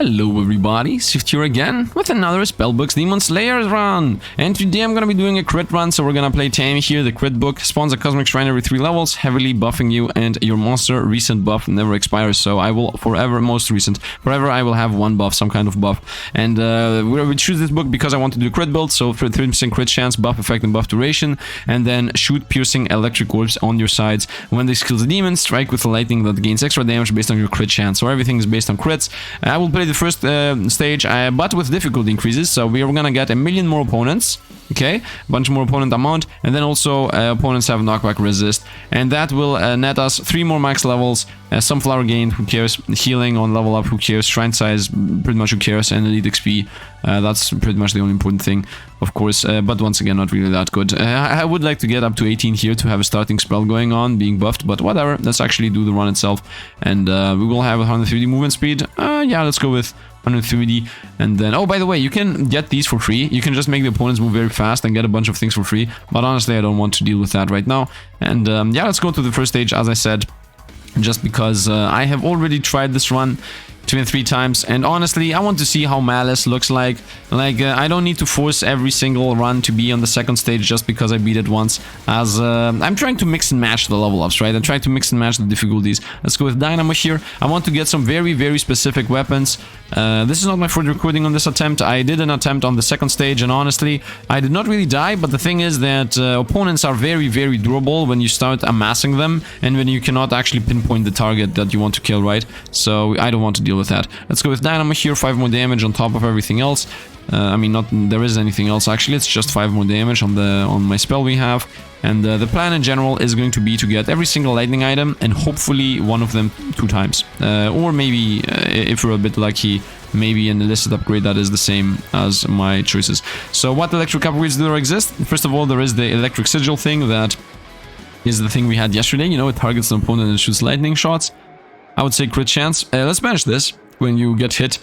Hello everybody, Sifd here again with another Spellbook Demonslayers run. And today I'm gonna be doing a crit run, so we're gonna play Tammy here. The crit book spawns a cosmic shrine every 3 levels, heavily buffing you, and your monster recent buff never expires. So I will forever, forever I will have one buff, some kind of buff. And we choose this book because I want to do a crit build, so for 3% crit chance, buff effect and buff duration, and then shoot piercing electric orbs on your sides. When this kills the demon, strike with lightning that gains extra damage based on your crit chance. So everything is based on crits. I will play the first stage, but with difficulty increases, so we are gonna get 1,000,000 more opponents, okay, a bunch more opponent amount, and then also opponents have knockback resist, and that will net us 3 more max levels, some flower gained, who cares, healing on level up, who cares, shrine size, pretty much who cares, and elite XP, that's pretty much the only important thing, of course, but once again, not really that good. I would like to get up to 18 here to have a starting spell going on, being buffed, but whatever, let's actually do the run itself, and we will have 130 movement speed. Yeah, let's go with 130, and then, oh, by the way, you can get these for free. You can just make the opponents move very fast and get a bunch of things for free, but honestly, I don't want to deal with that right now. And yeah, let's go to the first stage, as I said, just because I have already tried this run 2 and 3 times, and honestly, I want to see how Malice looks like. I don't need to force every single run to be on the second stage just because I beat it once, as I'm trying to mix and match the level ups, right? I'm trying to mix and match the difficulties. Let's go with Dynamo here. I want to get some very, very specific weapons. This is not my first recording on this attempt. I did an attempt on the second stage, and honestly, I did not really die, but the thing is that opponents are very, very durable when you start amassing them, and when you cannot actually pinpoint the target that you want to kill, right? So I don't want to deal with that. Let's go with Dynamo here, 5 more damage on top of everything else. I mean, not there is anything else actually, it's just 5 more damage on my spell we have. And the plan in general is going to be to get every single lightning item, and hopefully one of them 2 times. Or maybe, if we're a bit lucky, maybe an illicit upgrade that is the same as my choices. So what electric upgrades do there exist? First of all, there is the electric sigil thing, that is the thing we had yesterday. You know, it targets the opponent and shoots lightning shots. I would say crit chance. Let's banish this. When you get hit,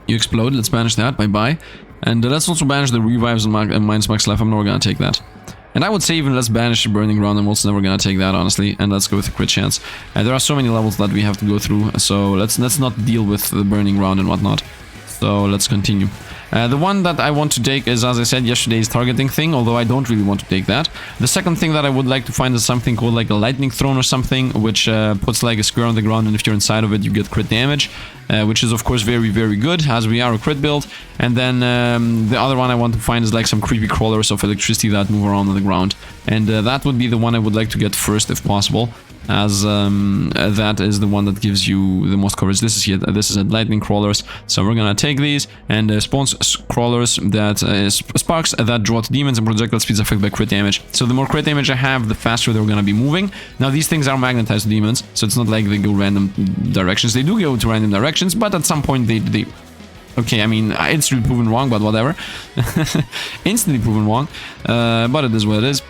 you explode. Let's banish that. Bye-bye. And let's also banish the revives and minus max life. I'm never gonna take that. And I would say even let's banish the burning ground. I'm also never gonna take that, honestly. And let's go with the crit chance. There are so many levels that we have to go through, so let's not deal with the burning ground and whatnot. So let's continue. The one that I want to take is, as I said, yesterday's targeting thing, although I don't really want to take that. The second thing that I would like to find is something called like a lightning throne or something, which puts like a square on the ground, and if you're inside of it, you get crit damage, which is of course very, very good, as we are a crit build. And then the other one I want to find is like some creepy crawlers of electricity that move around on the ground. And that would be the one I would like to get first if possible, as that is the one that gives you the most coverage. This is a lightning crawlers, so we're gonna take these, and spawns crawlers that sparks that draw to demons and projectile speeds affected by crit damage. So the more crit damage I have, the faster they're gonna be moving. Now these things are magnetized to demons, so it's not like they go random directions. They do go to random directions, but at some point they okay, I mean, instantly proven wrong, but whatever. Instantly proven wrong, but it is what it is.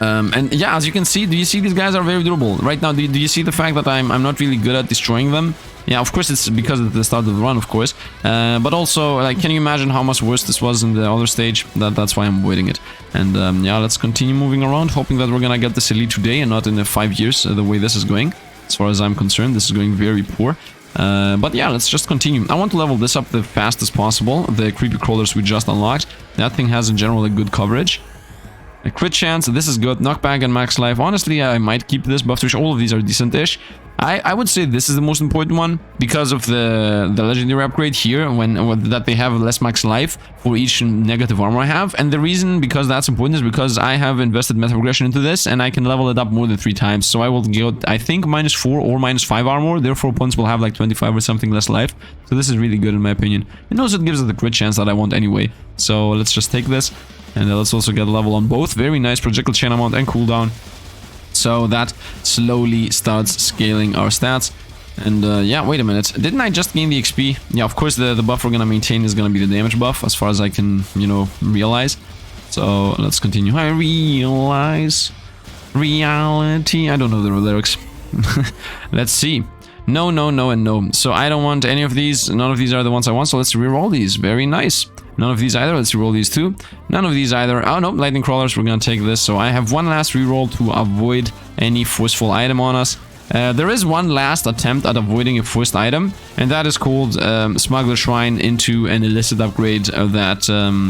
And yeah, as you can see, do you see these guys are very durable? Right now, do you see the fact that I'm not really good at destroying them? Yeah, of course, it's because of the start of the run, of course. But also, like, can you imagine how much worse this was in the other stage? That's why I'm avoiding it. And yeah, let's continue moving around, hoping that we're gonna get this elite today and not in 5 years, the way this is going. As far as I'm concerned, this is going very poor. But yeah, let's just continue. I want to level this up the fastest possible. The creepy crawlers we just unlocked. That thing has in general a good coverage. A crit chance, this is good. Knockback and max life. Honestly, I might keep this buff switch. All of these are decent-ish. I would say this is the most important one because of the legendary upgrade here, that they have less max life for each negative armor I have. And the reason because that's important is because I have invested meta progression into this, and I can level it up more than 3 times. So I will get, I think, -4 or -5 armor. Therefore, opponents will have like 25 or something less life. So this is really good in my opinion. And also it gives us the crit chance that I want anyway. So let's just take this. And let's also get a level on both. Very nice projectile chain amount and cooldown. So that slowly starts scaling our stats. And yeah, wait a minute. Didn't I just gain the XP? Yeah, of course the buff we're gonna maintain is gonna be the damage buff, as far as I can, you know, realize. So let's continue. I realize reality. I don't know the lyrics. Let's see. No, no, no, and no. So I don't want any of these. None of these are the ones I want. So let's reroll these. Very nice. None of these either. Let's reroll these too. None of these either. Oh no, lightning crawlers. We're gonna take this. So I have one last reroll to avoid any forceful item on us. There is one last attempt at avoiding a first item, and that is called Smuggler Shrine into an illicit upgrade that,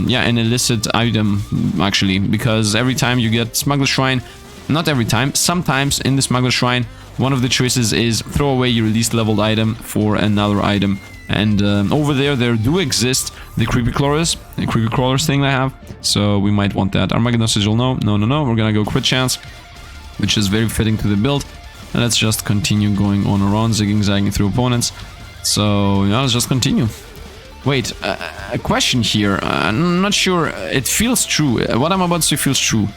yeah, an illicit item, actually, because every time you get Smuggler Shrine, not every time, sometimes in the Smuggler Shrine, one of the choices is throw away your least leveled item for another item. And over there do exist the creepy crawlers thing I have, so we might want that. Armageddon Sigil, no, we're gonna go crit chance, which is very fitting to the build. And let's just continue going on around, zigging through opponents. So, yeah, let's just continue. Wait, a question here. I'm not sure. It feels true. What I'm about to say feels true.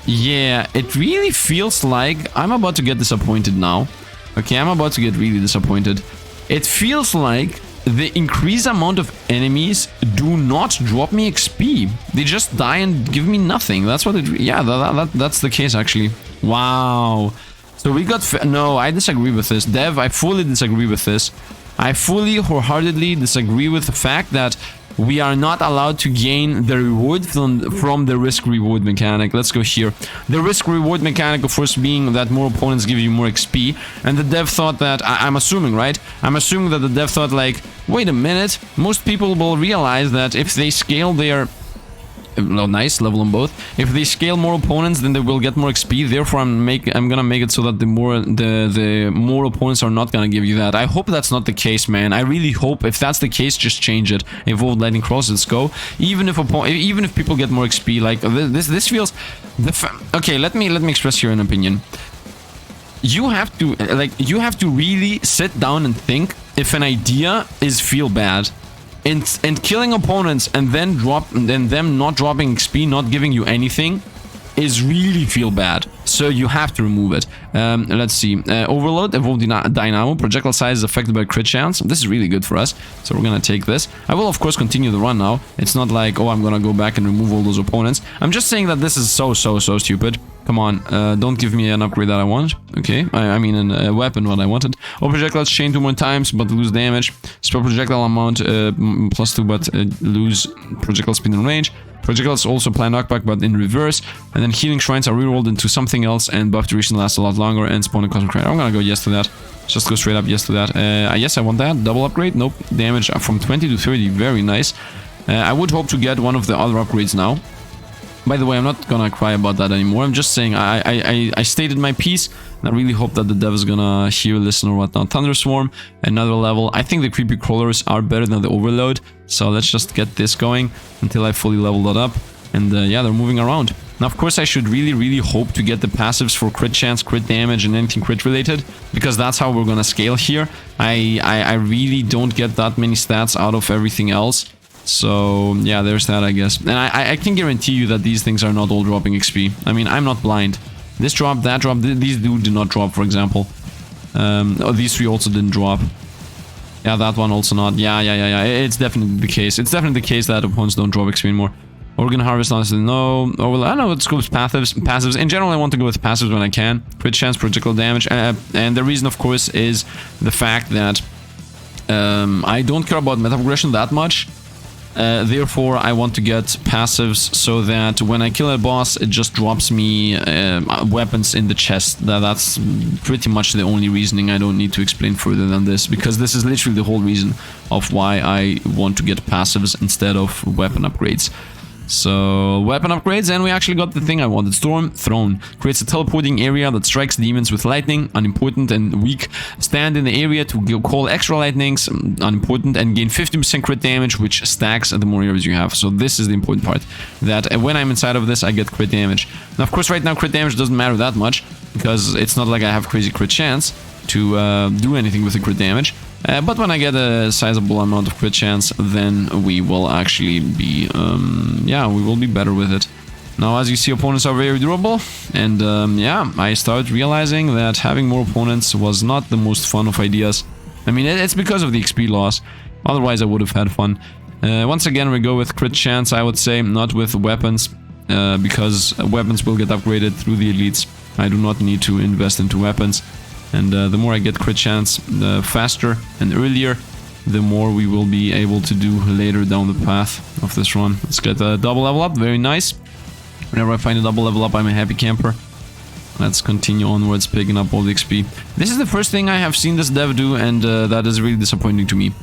Yeah, it really feels like I'm about to get disappointed now. Okay, I'm about to get really disappointed. It feels like the increased amount of enemies do not drop me XP. They just die and give me nothing. That's what it... Yeah, that's the case, actually. Wow. So we got... No, I disagree with this. Dev, I fully disagree with this. I fully, wholeheartedly disagree with the fact that we are not allowed to gain the reward from the risk-reward mechanic. Let's go here. The risk-reward mechanic, of course, being that more opponents give you more XP. And the dev thought that... I'm assuming, right? I'm assuming that the dev thought, like, wait a minute. Most people will realize that if they scale their... Well, nice, level them both. If they scale more opponents, then they will get more XP. Therefore, I'm gonna make it so that the more opponents are not gonna give you that. I hope that's not the case, man. I really hope. If that's the case, just change it. Evolved Lightning Cross, let's go. Even if people get more XP, like this feels. Okay, let me express here an opinion. You have to really sit down and think if an idea feel bad. And killing opponents and then them not dropping XP, not giving you anything, is really feel bad. So you have to remove it. Let's see. Overload, evolved dynamo. Projectile size is affected by crit chance. This is really good for us. So we're gonna take this. I will of course continue the run now. It's not like, oh, I'm gonna go back and remove all those opponents. I'm just saying that this is so stupid. Come on, don't give me an upgrade that I want. Okay, I mean a weapon what I wanted. All projectiles chain 2 more times, but lose damage. Spell projectile amount +2, but lose projectile speed and range. Projectiles also apply knockback, but in reverse. And then healing shrines are rerolled into something else, and buff duration lasts a lot longer, and spawn a cosmic shrine. I'm gonna go yes to that. Just go straight up yes to that. Yes, I want that. Double upgrade. Nope. Damage from 20 to 30. Very nice. I would hope to get one of the other upgrades now. By the way, I'm not gonna cry about that anymore. I'm just saying I stated my piece, and I really hope that the dev is gonna hear, listen, or whatnot. Thunderswarm, another level. I think the creepy crawlers are better than the overload, so let's just get this going until I fully level that up. And yeah, they're moving around. Now, of course, I should really hope to get the passives for crit chance, crit damage, and anything crit related, because that's how we're gonna scale here. I really don't get that many stats out of everything else. So, yeah, there's that, I guess. And I can guarantee you that these things are not all dropping XP. I mean, I'm not blind. This drop, that drop, these do not drop, for example. Oh, these three also didn't drop. Yeah, that one also not. Yeah. It's definitely the case. It's definitely the case that opponents don't drop XP anymore. Organ Harvest, honestly, no. I don't know, let's go with passives. In general, I want to go with passives when I can. Crit chance, projectile damage. And the reason, of course, is the fact that I don't care about meta progression that much. Therefore, I want to get passives so that when I kill a boss, it just drops me weapons in the chest. That's pretty much the only reasoning. I don't need to explain further than this, because this is literally the whole reason of why I want to get passives instead of weapon upgrades. So, weapon upgrades, and we actually got the thing I wanted. Storm Throne. Creates a teleporting area that strikes demons with lightning, unimportant and weak. Stand in the area to call extra lightnings, unimportant, and gain 50% crit damage, which stacks the more areas you have. So this is the important part, that when I'm inside of this, I get crit damage. Now, of course, right now, crit damage doesn't matter that much, because it's not like I have crazy crit chance to do anything with the crit damage. But when I get a sizable amount of crit chance, then we will actually be, yeah, we will be better with it. Now, as you see, opponents are very durable, and yeah, I started realizing that having more opponents was not the most fun of ideas. I mean, it's because of the XP loss. Otherwise, I would have had fun. Once again, we go with crit chance, I would say, not with weapons, because weapons will get upgraded through the elites. I do not need to invest into weapons. And the more I get crit chance, the faster and earlier, the more we will be able to do later down the path of this run. Let's get a double level up, very nice. Whenever I find a double level up, I'm a happy camper. Let's continue onwards, picking up all the XP. This is the first thing I have seen this dev do, and that is really disappointing to me.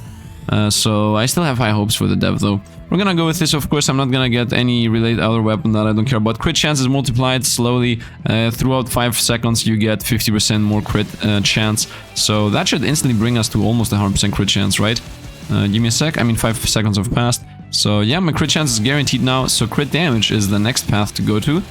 So I still have high hopes for the dev though. We're gonna go with this, of course. I'm not gonna get any related other weapon that I don't care about. Crit chance is multiplied slowly. Throughout 5 seconds you get 50% more crit chance. So that should instantly bring us to almost 100% crit chance, right? Give me a sec. I mean 5 seconds have passed. So yeah, my crit chance is guaranteed now. So crit damage is the next path to go to.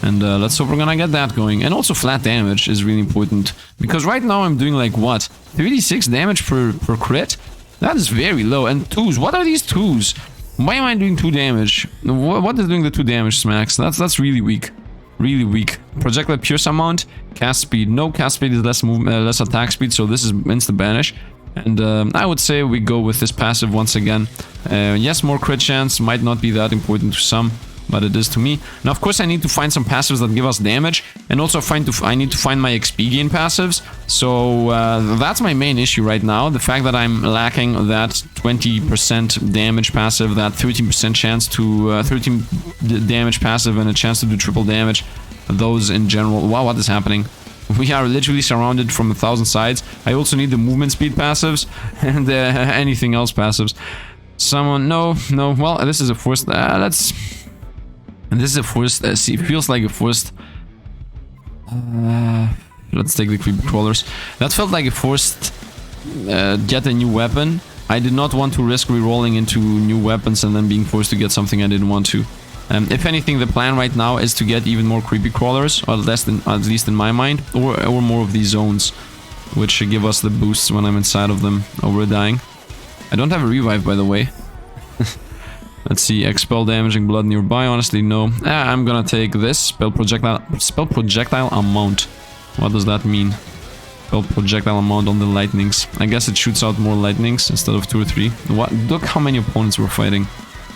And let's hope we're gonna get that going. And also flat damage is really important. Because right now I'm doing like what? 36 damage per crit? That is very low. And 2s. What are these 2s? Why am I doing 2 damage? What is doing the 2 damage smacks? That's really weak. Really weak. Projectile pierce amount. Cast speed. No, cast speed is less attack speed. So this is insta banish. And I would say we go with this passive once again. Yes, more crit chance. Might not be that important to some, but it is to me. Now, of course, I need to find some passives that give us damage, and also I need to find my XP gain passives. So that's my main issue right now. The fact that I'm lacking that 20% damage passive, that 13% chance to 13 damage passive, and a chance to do triple damage. Those in general. Wow, what is happening? We are literally surrounded from 1,000 sides. I also need the movement speed passives and anything else passives. Someone, no. Well, this is a forced. This is a forced. See, it feels like a forced. Let's take the creepy crawlers. That felt like a forced. Get a new weapon. I did not want to risk rerolling into new weapons and then being forced to get something I didn't want to. If anything, the plan right now is to get even more creepy crawlers, or at least in my mind, or more of these zones, which give us the boosts when I'm inside of them. Oh, we're dying. I don't have a revive, by the way. Let's see, expel damaging blood nearby. Honestly, no. I'm gonna take this spell projectile amount. What does that mean? Spell projectile amount on the lightnings. I guess it shoots out more lightnings instead of 2 or 3. What? Look how many opponents we're fighting.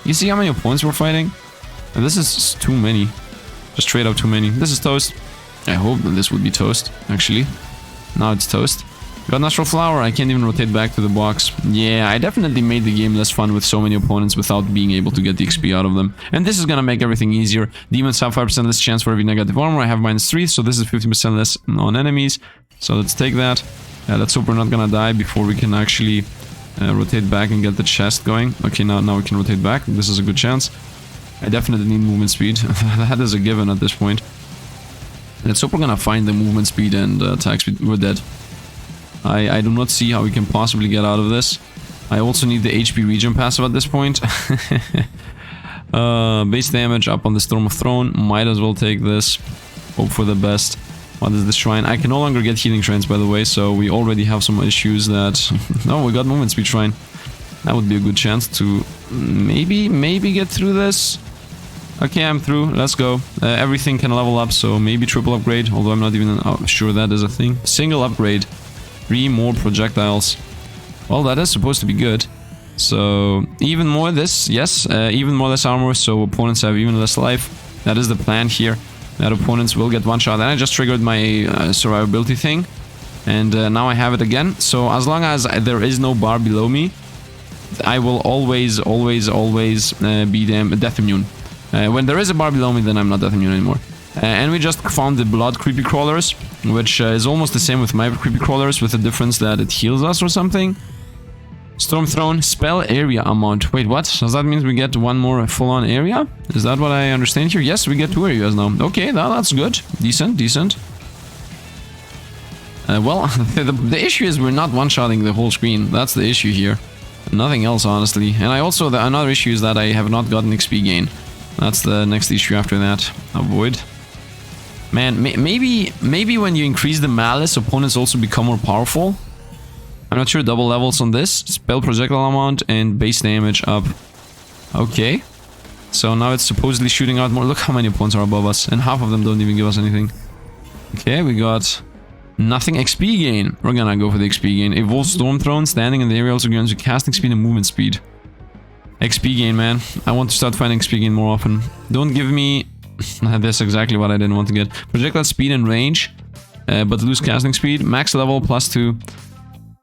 You see how many opponents we're fighting? This is too many. Just straight out too many. This is toast. I hope that this would be toast, actually. Now it's toast. Got Natural Flower. I can't even rotate back to the box. Yeah, I definitely made the game less fun with so many opponents without being able to get the XP out of them. And this is gonna make everything easier. Demons have 5% less chance for every negative armor. I have -3, so this is 50% less on enemies. So let's take that. Let's hope we're not gonna die before we can actually rotate back and get the chest going. Okay, now we can rotate back. This is a good chance. I definitely need movement speed. That is a given at this point. Let's hope we're gonna find the movement speed and attack speed. We're dead. I do not see how we can possibly get out of this. I also need the HP regen passive at this point. Base damage up on the Storm of Throne. Might as well take this. Hope for the best. What is the shrine? I can no longer get healing shrines, by the way, so we already have some issues that... Oh, we got movement speed shrine. That would be a good chance to maybe get through this. Okay, I'm through. Let's go. Everything can level up, so maybe triple upgrade, although I'm not even sure that is a thing. Single upgrade. 3 more projectiles. Well, that is supposed to be good. So, even more this, yes, even more less armor, so opponents have even less life. That is the plan here. That opponents will get one shot. And I just triggered my survivability thing. And now I have it again. So, as long as there is no bar below me, I will always be death immune. When there is a bar below me, then I'm not death immune anymore. And we just found the blood creepy crawlers, which is almost the same with my creepy crawlers, with the difference that it heals us or something. Storm Throne, spell area amount. Wait, what? Does that mean we get one more full-on area? Is that what I understand here? Yes, we get 2 areas now. Okay, that's good. Decent. Well, the issue is we're not one-shotting the whole screen. That's the issue here. Nothing else, honestly. And I also, another issue is that I have not gotten XP gain. That's the next issue after that. Avoid. Man, maybe when you increase the malice, opponents also become more powerful. I'm not sure. Double levels on this. Spell projectile amount and base damage up. Okay. So now it's supposedly shooting out more. Look how many opponents are above us. And half of them don't even give us anything. Okay, we got nothing. XP gain. We're gonna go for the XP gain. Evolve Storm Throne. Standing in the area also gains casting speed and movement speed. XP gain, man. I want to start finding XP gain more often. Don't give me... That's exactly what I didn't want to get. Projectile speed and range, but lose casting speed. Max level +2.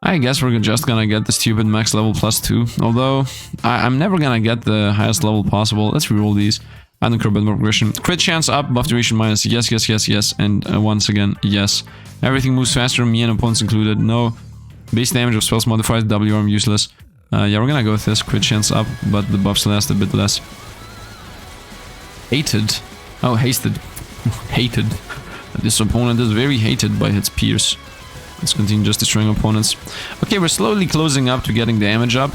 I guess we're just gonna get the stupid max level +2. Although, I'm never gonna get the highest level possible. Let's reroll these. I don't care about more progression. Crit chance up, buff duration minus. Yes, yes, yes, yes. And once again, yes. Everything moves faster, me and opponents included. No. Base damage of spells modifies, W arm useless. Yeah, we're gonna go with this. Crit chance up, but the buffs last a bit less. Hated. Oh, hasted. Hated. This opponent is very hated by its peers. Let's continue just destroying opponents. Okay, we're slowly closing up to getting damage up.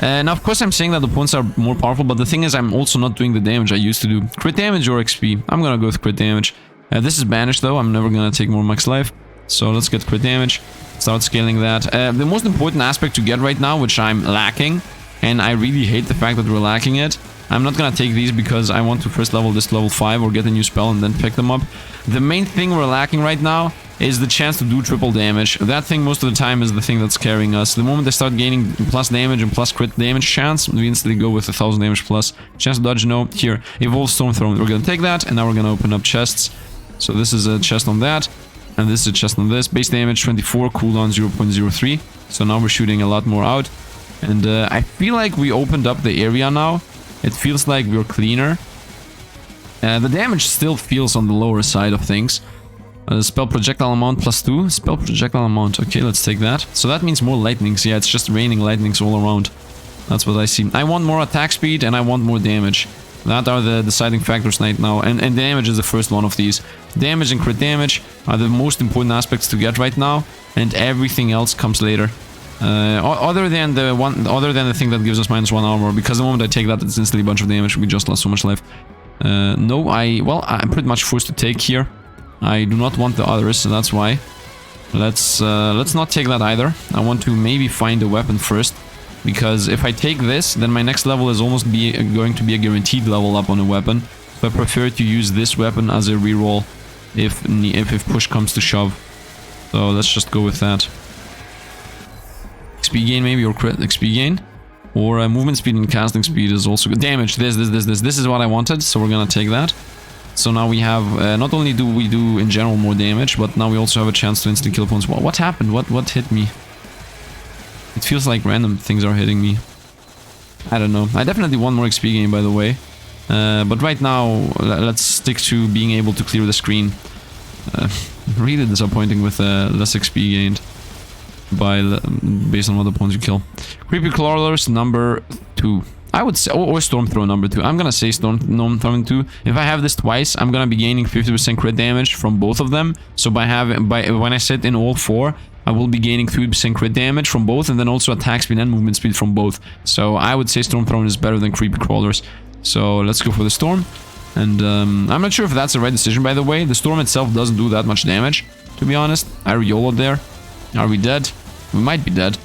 Now, of course, I'm saying that opponents are more powerful, but the thing is, I'm also not doing the damage I used to do. Crit damage or XP? I'm gonna go with crit damage. This is banished, though. I'm never gonna take more max life. So let's get crit damage. Start scaling that. The most important aspect to get right now, which I'm lacking, and I really hate the fact that we're lacking it. I'm not gonna take these because I want to first level this to level 5 or get a new spell and then pick them up. The main thing we're lacking right now is the chance to do triple damage. That thing most of the time is the thing that's carrying us. The moment they start gaining plus damage and plus crit damage chance, we instantly go with 1000 damage plus. Chance to dodge, no. Here, Evolve Storm Throne. We're gonna take that, and now we're gonna open up chests. So this is a chest on that, and this is a chest on this. Base damage 24, cooldown 0.03. So now we're shooting a lot more out. And I feel like we opened up the area now. It feels like we're cleaner. The damage still feels on the lower side of things. Spell projectile amount +2. Spell projectile amount. Okay, let's take that. So that means more lightnings. Yeah, it's just raining lightnings all around. That's what I see. I want more attack speed and I want more damage. That are the deciding factors right now. And damage is the first one of these. Damage and crit damage are the most important aspects to get right now. And everything else comes later. Other than the thing that gives us -1 armor, because the moment I take that, it's instantly a bunch of damage. We just lost so much life. No, I'm pretty much forced to take here. I do not want the others, so that's why. Let's not take that either. I want to maybe find a weapon first, because if I take this, then my next level is almost going to be a guaranteed level up on a weapon. So I prefer to use this weapon as a reroll if push comes to shove. So let's just go with that. XP gain maybe, or crit XP gain, or movement speed and casting speed is also good. Damage. This is what I wanted, so we're gonna take that. So now we have not only do we do in general more damage, but now we also have a chance to instantly kill opponents. What happened? What hit me? It feels like random things are hitting me. I don't know. I definitely want more XP gain, by the way. But right now, let's stick to being able to clear the screen. Really disappointing with less XP gained based on what opponents you kill. Creepy Crawlers number 2. I would say, or Storm Throw number 2. I'm gonna say Storm Throw 2. If I have this twice, I'm gonna be gaining 50% crit damage from both of them. So when I sit in all 4, I will be gaining 3% crit damage from both, and then also attack speed and movement speed from both. So I would say Storm Throne is better than Creepy Crawlers. So let's go for the Storm. And I'm not sure if that's the right decision, by the way. The Storm itself doesn't do that much damage, to be honest. I YOLO'd there. Are we dead? We might be dead.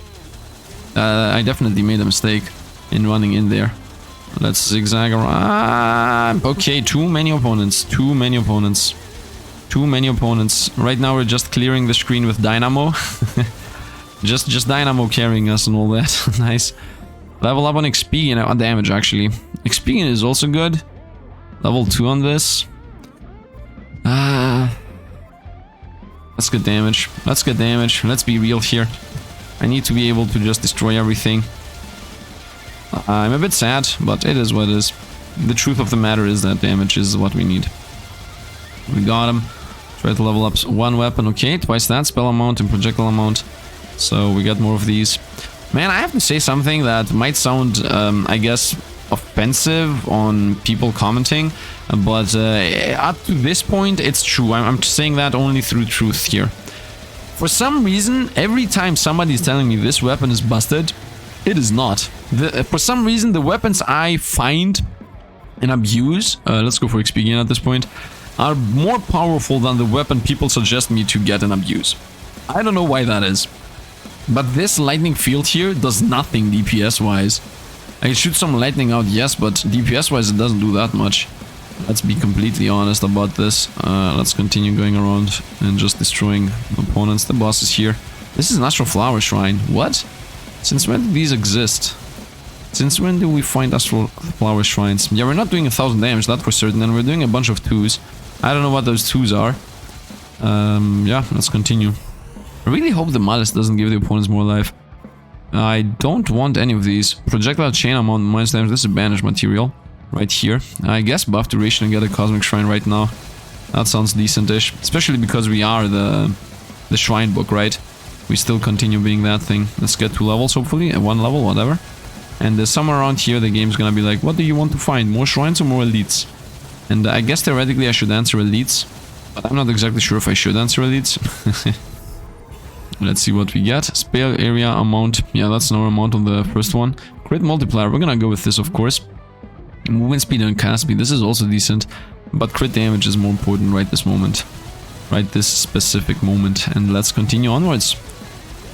I definitely made a mistake in running in there. Let's zigzag around. Okay, too many opponents. Too many opponents. Too many opponents. Right now we're just clearing the screen with Dynamo. just Dynamo carrying us and all that. Nice. Level up on XP and on damage, actually. XP is also good. Level 2 on this. Let's get damage. Let's get damage. Let's be real here. I need to be able to just destroy everything. I'm a bit sad, but it is what it is. The truth of the matter is that damage is what we need. We got him. Try to level up one weapon. Okay, twice that. Spell amount and projectile amount. So we got more of these. Man, I have to say something that might sound, I guess, offensive on people commenting. But up to this point, it's true. I'm saying that only through truth here. For some reason, every time somebody is telling me this weapon is busted, it is not. For some reason, the weapons I find and abuse, let's go for XP gain at this point, are more powerful than the weapon people suggest me to get and abuse. I don't know why that is. But this lightning field here does nothing DPS-wise. I can shoot some lightning out, yes, but DPS-wise it doesn't do that much. Let's be completely honest about this. Let's continue going around and just destroying opponents. The boss is here. This is an Astral Flower Shrine. What? Since when do these exist? Since when do we find Astral Flower Shrines? Yeah, we're not doing 1000 damage, that for certain, and we're doing a bunch of 2s. I don't know what those 2s are. Yeah, let's continue. I really hope the Malice doesn't give the opponents more life. I don't want any of these. Projectile chain amount minus damage. This is banished material. right here. I guess buff duration and get a Cosmic Shrine right now. That sounds decent-ish, especially because we are the Shrine Book, right? We still continue being that thing. Let's get 2 levels, hopefully, and 1 level, whatever. And somewhere around here, the game's gonna be like, what do you want to find? More shrines or more elites? And I guess theoretically I should answer elites, but I'm not exactly sure if I should answer elites. Let's see what we get. Spell area amount. Yeah, that's no amount on the first one. Crit multiplier. We're gonna go with this, of course. Movement speed and cast speed. This is also decent, but crit damage is more important right this moment. Right this specific moment. And let's continue onwards.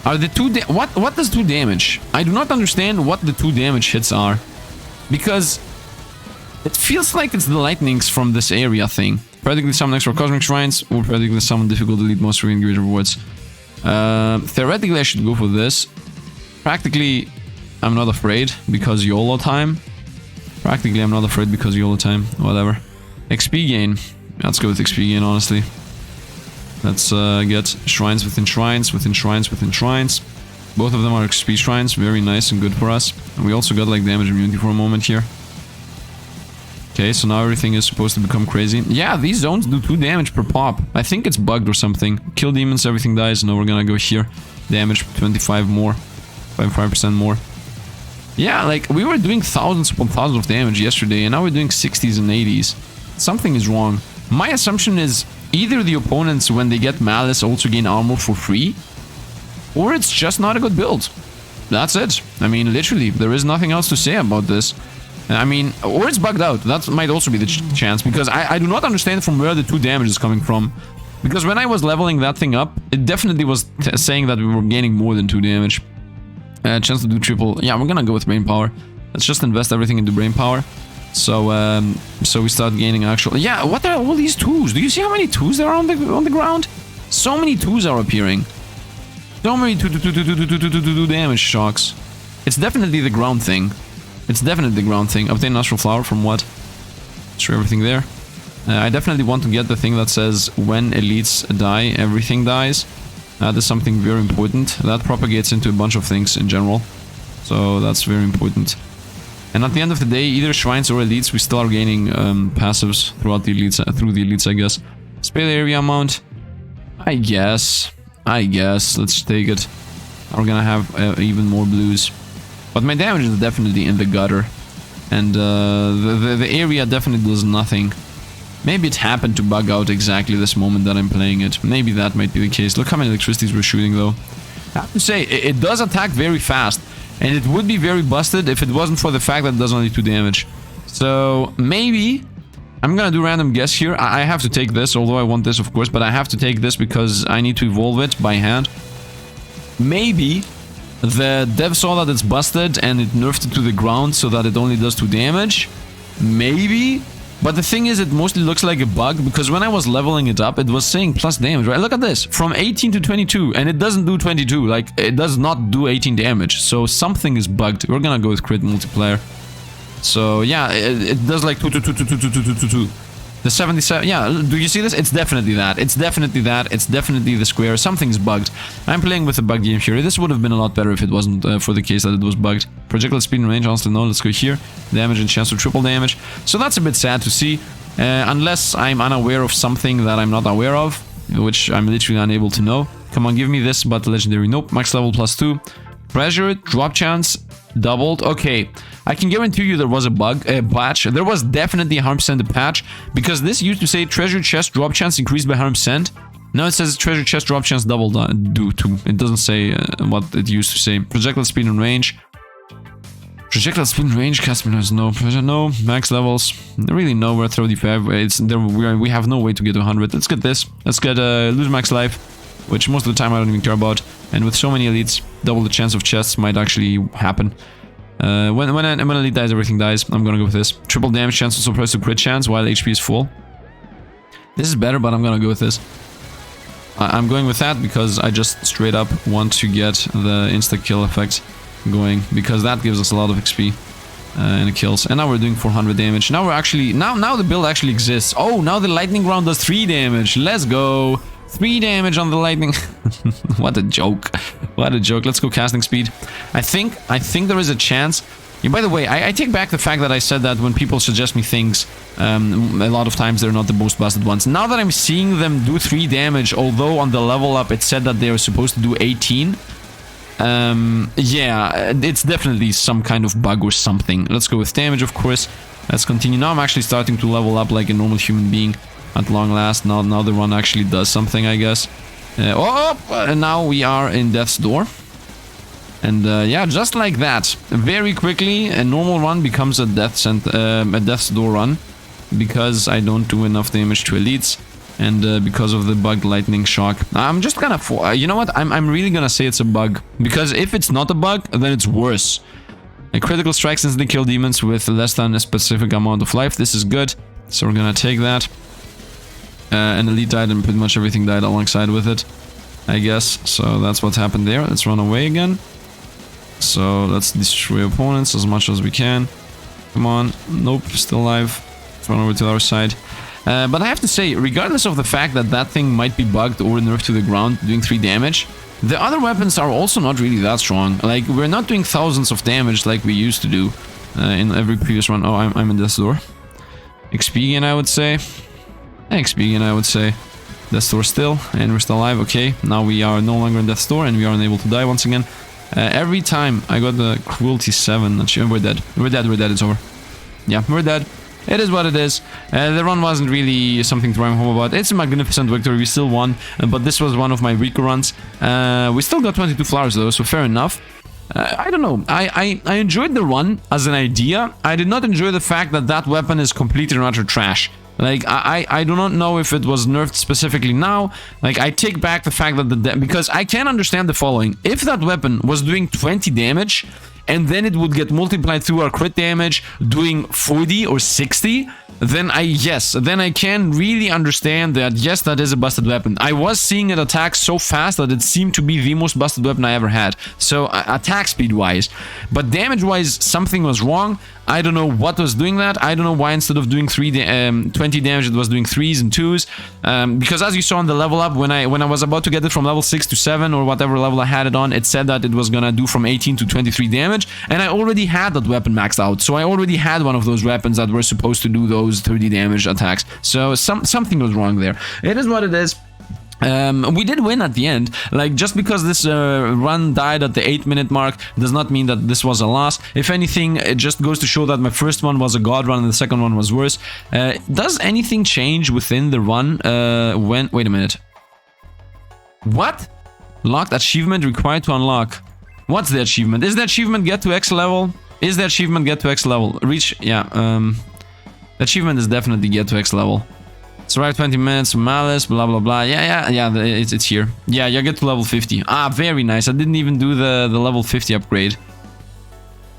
Are the 2 what does 2 damage? I do not understand what the 2 damage hits are. Because it feels like it's the lightnings from this area thing. Practically summon extra Cosmic Shrines, or practically summon difficult elite monster with greater rewards. Theoretically I should go for this. Practically I'm not afraid because YOLO time. Practically I'm not afraid because YOLO time. Whatever. XP gain. Let's go with XP gain, honestly. Let's get shrines within shrines, within shrines, within shrines. Both of them are XP shrines, very nice and good for us. And we also got like damage immunity for a moment here. Okay, so now everything is supposed to become crazy. Yeah, these zones do 2 damage per pop. I think it's bugged or something. Kill demons, everything dies. No, we're gonna go here. Damage 25 more. 5% more. Yeah, like we were doing thousands upon thousands of damage yesterday, and now we're doing 60s and 80s. Something is wrong. My assumption is either the opponents, when they get Malice, also gain armor for free, or it's just not a good build. That's it. I mean, literally, there is nothing else to say about this. I mean, or it's bugged out. That might also be the chance, because I do not understand from where the 2 damage is coming from. Because when I was leveling that thing up, it definitely was saying that we were gaining more than 2 damage. Chance to do triple. Yeah, we're gonna go with brain power. Let's just invest everything into brain power. So we start gaining actual. Yeah, what are all these 2s? Do you see how many 2s there are on the ground? So many 2s are appearing. So many 2 damage shocks. It's definitely the ground thing. It's definitely the ground thing. Obtain Astral Flower from what? Sure, everything there. I definitely want to get the thing that says when elites die, everything dies. That is something very important. That propagates into a bunch of things in general. So that's very important. And at the end of the day, either shrines or elites, we still are gaining passives throughout the elites, through the elites, I guess. Spell area amount. I guess. Let's take it. We're gonna have even more blues. But my damage is definitely in the gutter. And the area definitely does nothing. Maybe it happened to bug out exactly this moment that I'm playing it. Maybe that might be the case. Look how many electricities we're shooting though. I have to say, it does attack very fast. And it would be very busted if it wasn't for the fact that it does only 2 damage. So, maybe... I'm gonna do random guess here. I have to take this, although I want this of course. But I have to take this because I need to evolve it by hand. Maybe... the dev saw that it's busted and it nerfed it to the ground so that it only does 2 damage. Maybe. But the thing is, it mostly looks like a bug because when I was leveling it up, it was saying plus damage, right? Look at this. From 18 to 22 and it doesn't do 22. Like, it does not do 18 damage. So something is bugged. We're gonna go with crit multiplier. So yeah, it does like 2. The 77, yeah, do you see this? It's definitely that. It's definitely that. It's definitely the square. Something's bugged. I'm playing with a bug game here. This would have been a lot better if it wasn't for the case that it was bugged. Projectile speed and range, honestly, no. Let's go here. Damage and chance to triple damage. So that's a bit sad to see. Unless I'm unaware of something that I'm not aware of, which I'm literally unable to know. Come on, give me this, but legendary. Nope. Max level +2. Pressure, drop chance, doubled. Okay, I can guarantee you there was a bug, a patch. There was definitely 100% a patch, because this used to say treasure chest drop chance increased by 100%. Now it says treasure chest drop chance doubled due to. It doesn't say what it used to say. Projectile speed and range. Projectile speed and range, cast minus no. Pressure no. Max levels. Really no. We're at 35. It's there. We have no way to get to 100. Let's get this. Let's get lose max life, which most of the time I don't even care about. And with so many elites, double the chance of chests might actually happen. When an elite dies, everything dies. I'm gonna go with this. Triple damage chance to suppress to crit chance while HP is full. This is better, but I'm gonna go with this. I'm going with that because I just straight up want to get the insta-kill effect going, because that gives us a lot of XP and it kills. And now we're doing 400 damage. Now we're actually... Now the build actually exists. Oh, now the lightning round does 3 damage. Let's go. 3 damage on the lightning. What a joke. What a joke. Let's go casting speed. I think there is a chance Yeah, by the way, I take back the fact that I said that when people suggest me things, a lot of times they're not the most busted ones. Now that I'm seeing them do 3 damage, although on the level up it said that they were supposed to do 18, yeah, it's definitely some kind of bug or something. Let's go with damage, of course. Let's continue. Now I'm actually starting to level up like a normal human being at long last. Now the run actually does something, I guess. And now we are in Death's Door. And yeah, just like that, very quickly, a normal run becomes a Death's Door run, because I don't do enough damage to elites, and because of the bugged lightning shock. I'm just gonna, you know what? I'm really gonna say it's a bug, because if it's not a bug, then it's worse. A critical strike instantly kill demons with less than a specific amount of life. This is good, so we're gonna take that. An elite died, and pretty much everything died alongside with it, I guess. So that's what happened there. Let's run away again. So let's destroy opponents as much as we can. Come on. Nope, still alive. Let's run over to the other side. But I have to say, regardless of the fact that that thing might be bugged or nerfed to the ground, doing 3 damage, the other weapons are also not really that strong. Like, we're not doing thousands of damage like we used to do in every previous run. Oh, I'm in Death's Door. XP again, I would say. XP again, I would say. Death's Door still, and we're still alive. Okay, now we are no longer in Death's Door, and we are unable to die once again. Every time I got the cruelty 7, we're dead. We're dead, it's over. Yeah, we're dead. It is what it is. The run wasn't really something to write home about. It's a magnificent victory, we still won, but this was one of my weaker runs. We still got 22 flowers though, so fair enough. I don't know, I enjoyed the run as an idea. I did not enjoy the fact that that weapon is completely and utter trash. Like, I do not know if it was nerfed specifically now. Like, I take back the fact that because I can understand the following. If that weapon was doing 20 damage, and then it would get multiplied through our crit damage, doing 40 or 60, then I can really understand that, yes, that is a busted weapon. I was seeing it attack so fast that it seemed to be the most busted weapon I ever had. So, attack speed-wise. But damage-wise, something was wrong. I don't know what was doing that. I don't know why instead of doing 20 damage, it was doing 3s and 2s. Because as you saw on the level up, when I was about to get it from level 6 to 7 or whatever level I had it on, it said that it was gonna do from 18 to 23 damage. And I already had that weapon maxed out. So I already had one of those weapons that were supposed to do those 30 damage attacks. So something was wrong there. It is what it is. We did win at the end. Like, just because this run died at the 8-minute mark does not mean that this was a loss. If anything, it just goes to show that my first one was a god run and the second one was worse. Does anything change within the run wait a minute. What? Locked achievement required to unlock. What's the achievement? Is the achievement get to X level? Is the achievement get to X level? Reach, yeah, the achievement is definitely get to X level. Survive 20 minutes, malice, blah blah blah. Yeah, it's here. Yeah, you get to level 50. Ah, very nice. I didn't even do the level 50 upgrade.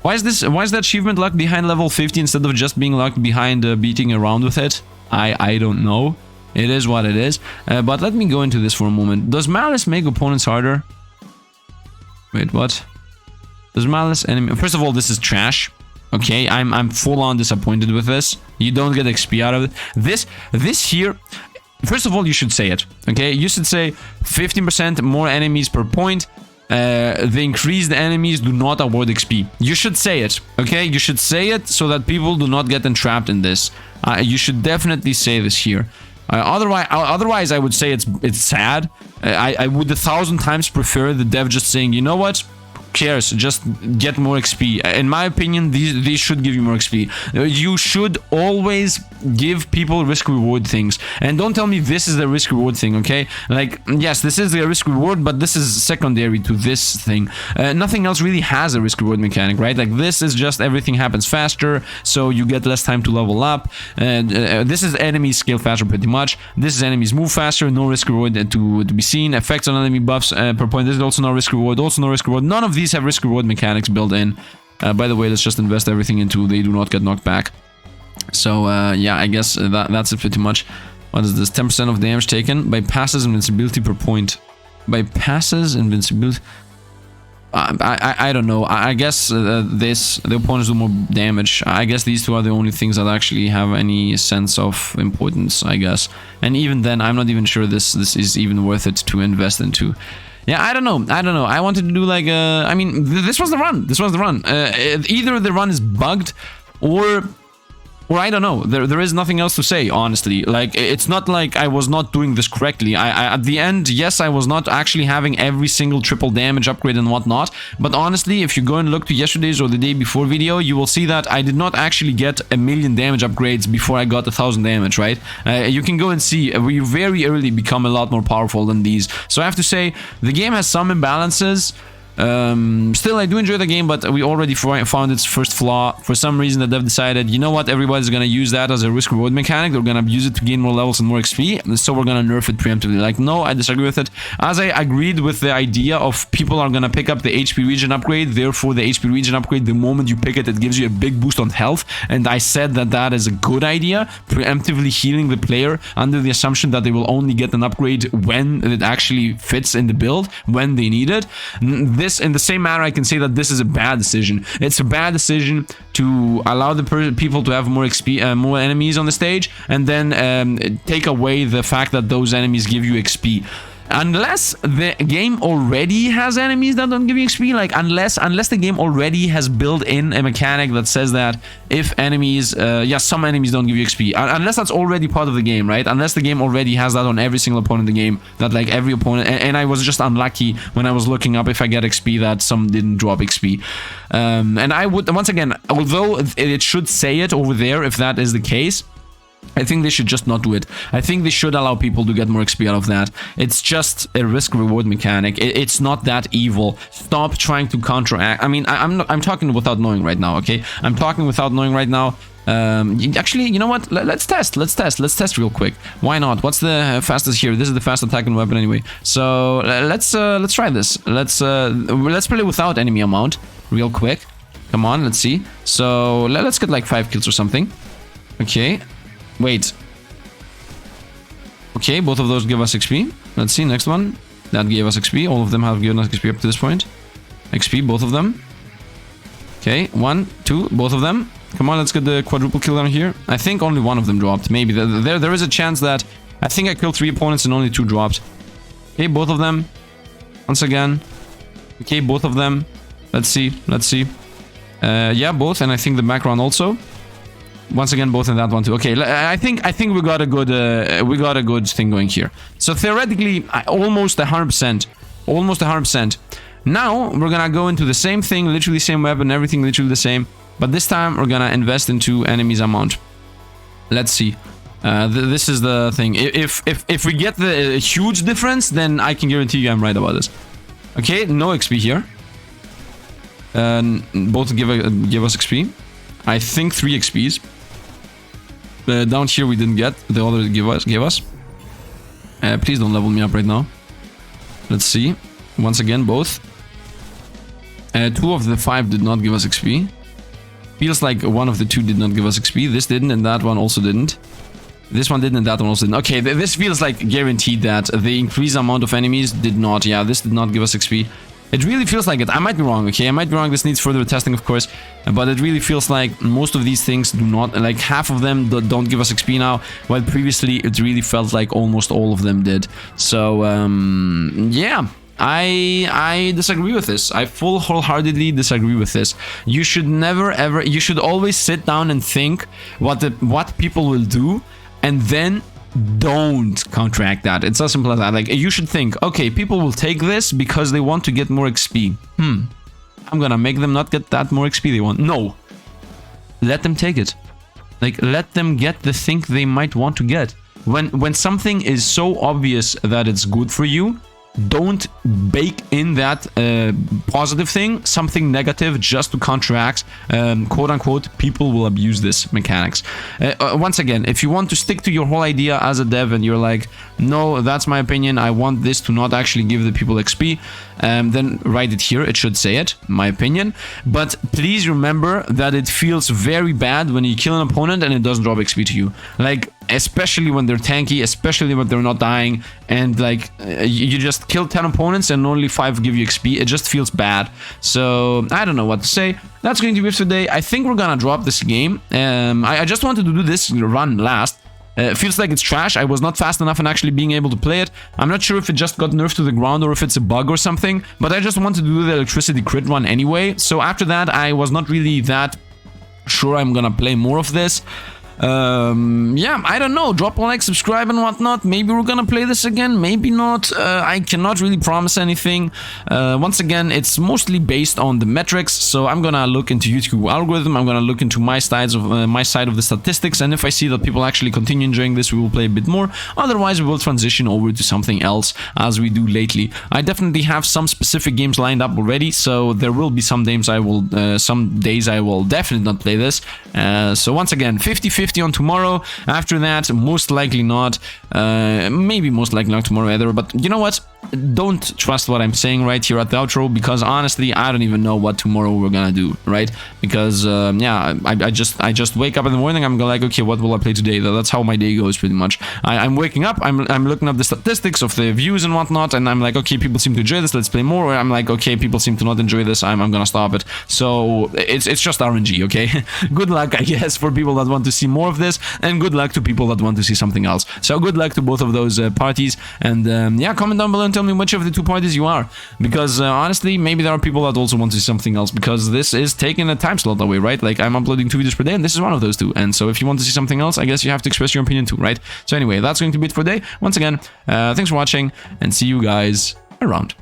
Why is the achievement locked behind level 50 instead of just being locked behind beating around with it? I don't know. It is what it is. But let me go into this for a moment. Does malice make opponents harder? Wait, what? Does malice enemy... First of all, this is trash. Okay, I'm full-on disappointed with this. You don't get XP out of it. This here... First of all, you should say it. Okay, you should say 15% more enemies per point. The increased enemies do not award XP. You should say it. Okay, you should say it so that people do not get entrapped in this. You should definitely say this here. Otherwise, I would say it's sad. I would 1,000 times prefer the dev just saying, you know what? Cares, just get more XP. In my opinion, these should give you more XP. You should always give people risk reward things, and don't tell me this is the risk reward thing. Okay, like, yes, this is the risk reward, but this is secondary to this thing. Nothing else really has a risk reward mechanic, right? Like, this is just everything happens faster, so you get less time to level up. This is enemies scale faster pretty much. This is enemies move faster, no risk reward to be seen. Effects on enemy buffs per point. This is also no risk reward, also no risk reward. None of these have risk reward mechanics built in. By the way, let's just invest everything into they do not get knocked back. So yeah, I guess that's it pretty much. What is this? 10% of damage taken by passes invincibility per point. By passes invincibility. I don't know. I guess the opponents do more damage. I guess these two are the only things that actually have any sense of importance, I guess. And even then, I'm not even sure this is even worth it to invest into. Yeah, I don't know. I wanted to do like I mean, this was the run. Either the run is bugged or I don't know. There is nothing else to say, honestly. Like, it's not like I was not doing this correctly. At the end, yes, I was not actually having every single triple damage upgrade and whatnot. But honestly, if you go and look to yesterday's or the day before video, you will see that I did not actually get 1,000,000 damage upgrades before I got 1,000 damage, right? You can go and see, we very early become a lot more powerful than these. So I have to say, the game has some imbalances. Still, I do enjoy the game, but we already found its first flaw. For some reason, the dev decided, you know what, everybody's gonna use that as a risk-reward mechanic. They're gonna use it to gain more levels and more XP, so we're gonna nerf it preemptively. Like, no, I disagree with it. As I agreed with the idea of people are gonna pick up the HP regen upgrade, therefore the HP regen upgrade, the moment you pick it, it gives you a big boost on health, and I said that that is a good idea, preemptively healing the player under the assumption that they will only get an upgrade when it actually fits in the build, when they need it. In the same manner, I can say that this is a bad decision. It's a bad decision to allow the people to have more XP, more enemies on the stage, and then take away the fact that those enemies give you XP. Unless the game already has enemies that don't give you XP, like unless the game already has built in a mechanic that says that if enemies, yeah, some enemies don't give you XP, unless that's already part of the game, right? Unless the game already has that on every single opponent in the game, that like every opponent, and I was just unlucky when I was looking up if I get XP that some didn't drop XP. And I would, once again, although it should say it over there if that is the case, I think they should just not do it. I think they should allow people to get more XP out of that. It's just a risk-reward mechanic. It's not that evil. Stop trying to counteract. I mean, I'm talking without knowing right now, okay? I'm talking without knowing right now. Actually, you know what? Let's test real quick. Why not? What's the fastest here? This is the fast attacking weapon anyway. So let's try this. Let's play without enemy amount real quick. Come on, let's see. So let's get like 5 kills or something. Okay. Wait. Okay, both of those give us XP. Let's see, next one. That gave us XP. All of them have given us XP up to this point. XP, both of them. Okay, 1, 2, both of them. Come on, let's get the quadruple kill down here. I think only one of them dropped. Maybe. There is a chance that... I think I killed 3 opponents and only 2 dropped. Okay, both of them. Once again. Okay, both of them. Let's see. Yeah, both, and I think the background also. Once again, both in that one too. Okay, I think we got a good thing going here. So theoretically, almost 100%. Almost 100%. Now we're gonna go into the same thing, literally same weapon, everything literally the same. But this time we're gonna invest into enemies amount. Let's see. This is the thing. If we get the huge difference, then I can guarantee you I'm right about this. Okay, no XP here. Both give us XP. I think 3 XPs. Down here we didn't get. The other gave us. Please don't level me up right now. Let's see. Once again, both. 2 of the 5 did not give us XP. Feels like 1 of the 2 did not give us XP. This didn't, and that one also didn't. This one didn't, and that one also didn't. Okay, this feels like guaranteed that the increased amount of enemies did not. Yeah, this did not give us XP. It really feels like it. I might be wrong, okay? I might be wrong. This needs further testing, of course. But it really feels like most of these things do not... Like, half of them don't give us XP now. While previously, it really felt like almost all of them did. So, yeah. I disagree with this. I wholeheartedly disagree with this. You should never, ever... You should always sit down and think what people will do. And then... don't counteract that. It's as simple as that. Like, you should think, okay, people will take this because they want to get more XP. I'm gonna make them not get that more XP they want. No. Let them take it. Like, let them get the thing they might want to get. When something is so obvious that it's good for you, don't bake in that positive thing, something negative just to counteract, quote-unquote, people will abuse this mechanics. Once again, if you want to stick to your whole idea as a dev and you're like, no, that's my opinion, I want this to not actually give the people XP, then write it here, it should say it, my opinion. But please remember that it feels very bad when you kill an opponent and it doesn't drop XP to you. Like, especially when they're tanky, especially when they're not dying, and like you just kill 10 opponents and only 5 give you XP. It just feels bad. So I don't know what to say. That's going to be it for today. I think we're gonna drop this game. I just wanted to do this run last Feels like it's trash. I was not fast enough in actually being able to play it. I'm not sure if it just got nerfed to the ground or if it's a bug or something, but I just wanted to do the electricity crit run anyway. So after that, I was not really that sure I'm gonna play more of this. Yeah, I don't know. Drop a like, subscribe and whatnot. Maybe we're gonna play this again, maybe not. I cannot really promise anything. Once again, it's mostly based on the metrics, so I'm gonna look into YouTube algorithm. I'm gonna look into my side of the statistics, and if I see that people actually continue enjoying this, we will play a bit more. Otherwise, we will transition over to something else, as we do lately. I definitely have some specific games lined up already, so there will be some days I will definitely not play this. So once again, 50-50 on tomorrow. After that, most likely not. Maybe most likely not tomorrow either, but you know what? Don't trust what I'm saying right here at the outro, because honestly, I don't even know what tomorrow we're gonna do, right? Because yeah, I just wake up in the morning, I'm like, okay, what will I play today? That's how my day goes pretty much. I'm waking up, I'm looking up the statistics of the views and whatnot, and I'm like, okay, people seem to enjoy this, let's play more. Or I'm like, okay, people seem to not enjoy this, I'm gonna stop it. So it's just RNG, okay? Good luck, I guess, for people that want to see more of this, and good luck to people that want to see something else. So good luck to both of those parties, and yeah, comment down below and tell me which of the two parties you are, because honestly, maybe there are people that also want to see something else, because this is taking a time slot away, right? Like, I'm uploading 2 videos per day, and this is one of those 2, and so if you want to see something else, I guess you have to express your opinion too, right? So anyway, that's going to be it for today. Once again, thanks for watching, and see you guys around.